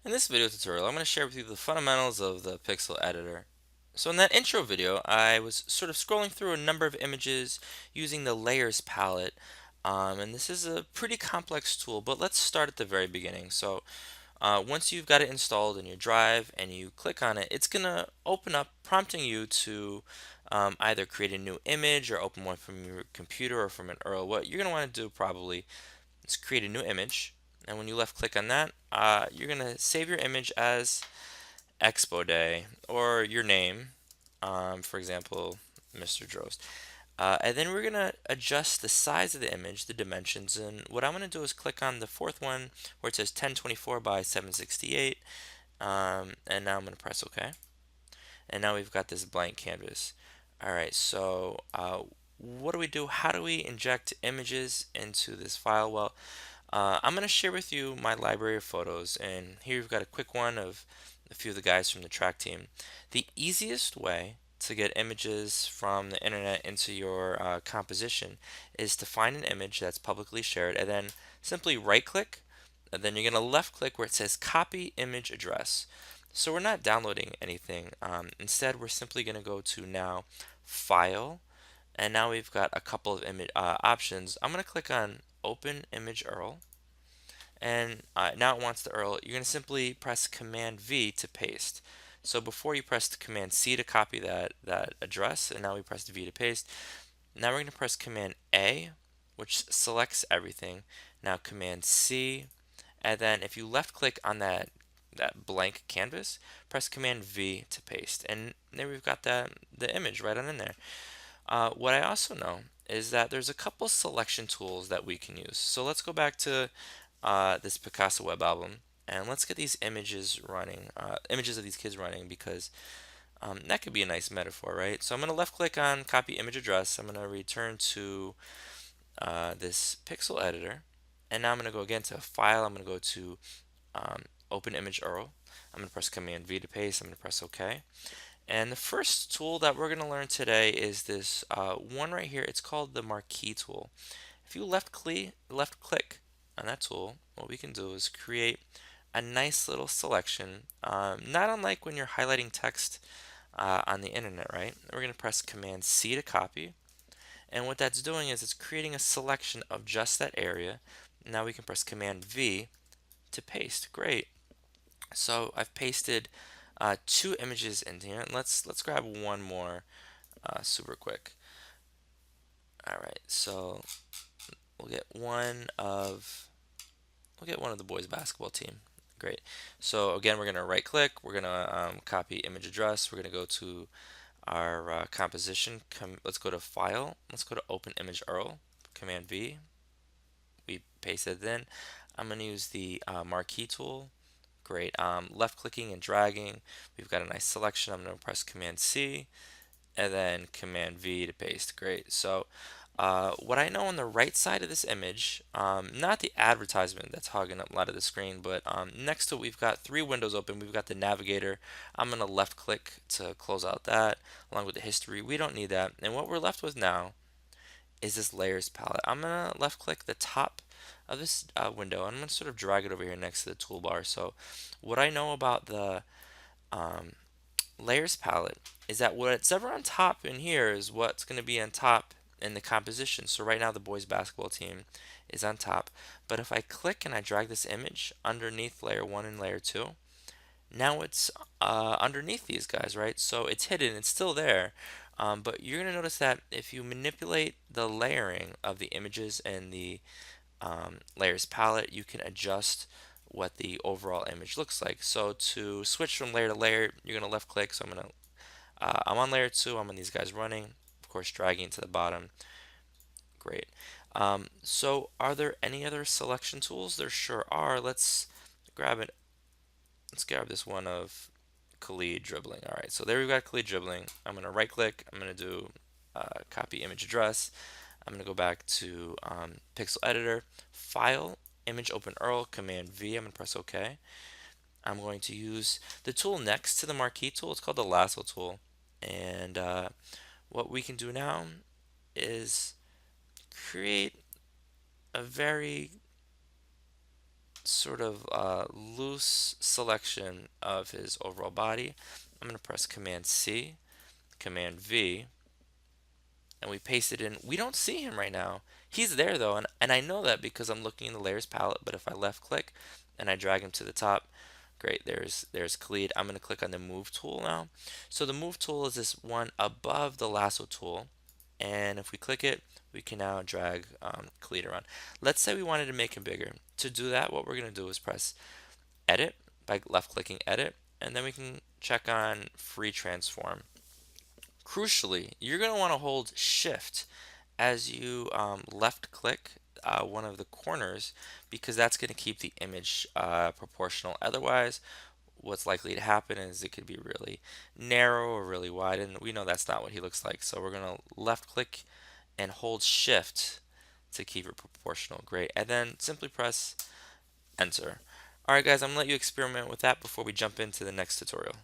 In this video tutorial, I'm going to share with you the fundamentals of the Pixel editor. So in that intro video, I was sort of scrolling through a number of images using the layers palette. And this is a pretty complex tool, but let's start at the very beginning. So once you've got it installed in your drive and you click on it, it's going to open up prompting you to either create a new image or open one from your computer or from an URL. What you're going to want to do probably is create a new image. And when you left click on that, you're going to save your image as Expo Day or your name, for example, Mr. Drost. And then we're going to adjust the size of the image, the dimensions. And what I'm going to do is click on the fourth one where it says 1024 by 768. And now I'm going to press OK. And now we've got this blank canvas. All right, so what do we do? How do we inject images into this file? Well, I'm going to share with you my library of photos, and here you've got a quick one of a few of the guys from the track team. The easiest way to get images from the internet into your composition is to find an image that's publicly shared and then simply right click, and then you're going to left click where it says copy image address. So we're not downloading anything. Instead, we're simply going to go to now File, and now we've got a couple of image options. I'm going to click on Open Image URL, and now it wants the URL. You're going to simply press Command V to paste. So before you pressed Command C to copy that address, and now we pressed V to paste. Now we're going to press Command A, which selects everything. Now Command C, and then if you left click on that blank canvas, press Command V to paste, and there we've got the image right on in there. What I also know is that there's a couple selection tools that we can use. So let's go back to this Picasso web album, and let's get these images running, images of these kids running, because that could be a nice metaphor, right? So I'm going to left click on copy image address. I'm going to return to this pixel editor, and now I'm going to go again to file. I'm going to go to open image URL. I'm going to press Command V to paste. I'm going to press OK. And the first tool that we're going to learn today is this one right here. It's called the Marquee tool. If you left click on that tool, what we can do is create a nice little selection, not unlike when you're highlighting text on the internet, right? We're going to press Command C to copy, and what that's doing is it's creating a selection of just that area. Now we can press Command V to paste. Great. So I've pasted two images in here, and let's grab one more super quick. All right, so we'll get one of the boys basketball team. Great. So again, we're going to right click. We're going to copy image address. We're going to go to our composition. Let's go to File. Let's go to Open Image URL. Command V. We paste it in. I'm going to use the Marquee tool. Great. Left clicking and dragging. We've got a nice selection. I'm going to press Command C and then Command V to paste. Great. So what I know on the right side of this image, not the advertisement that's hogging up a lot of the screen, but next to it we've got three windows open. We've got the navigator. I'm going to left click to close out that along with the history. We don't need that. And what we're left with now is this layers palette. I'm going to left click the top of this window. I'm going to sort of drag it over here next to the toolbar. So what I know about the um, layers palette is that what's ever on top in here is what's going to be on top in the composition. So right now the boys basketball team is on top, but if I click and I drag this image underneath layer 1 and layer 2, now it's underneath these guys, right? So it's hidden, it's still there, but you're going to notice that if you manipulate the layering of the images in the layers palette, you can adjust what the overall image looks like. So to switch from layer to layer, you're going to left click. So I'm on layer 2, I'm on these guys running, of course dragging to the bottom. Great. So are there any other selection tools? There sure are. Let's grab it. Let's grab this one of Khalid dribbling. All right, so there we've got Khalid dribbling. I'm going to right click. I'm going to do copy image address. I'm going to go back to Pixel Editor, File, Image Open URL, Command V. I'm going to press OK. I'm going to use the tool next to the Marquee tool. It's called the Lasso Tool. And what we can do now is create a very sort of loose selection of his overall body. I'm going to press Command C, Command V, and we paste it in. We don't see him right now. He's there though, and I know that because I'm looking in the layers palette, but if I left click and I drag him to the top, great, there's Khalid. I'm going to click on the move tool now. So the move tool is this one above the lasso tool, and if we click it, we can now drag Khalid around. Let's say we wanted to make him bigger. To do that, what we're going to do is press edit by left clicking edit, and then we can check on free transform. Crucially, you're going to want to hold shift as you left click one of the corners, because that's going to keep the image proportional. Otherwise, what's likely to happen is it could be really narrow or really wide, and we know that's not what he looks like. So we're going to left click and hold shift to keep it proportional. Great. And then simply press enter. Alright guys, I'm going to let you experiment with that before we jump into the next tutorial.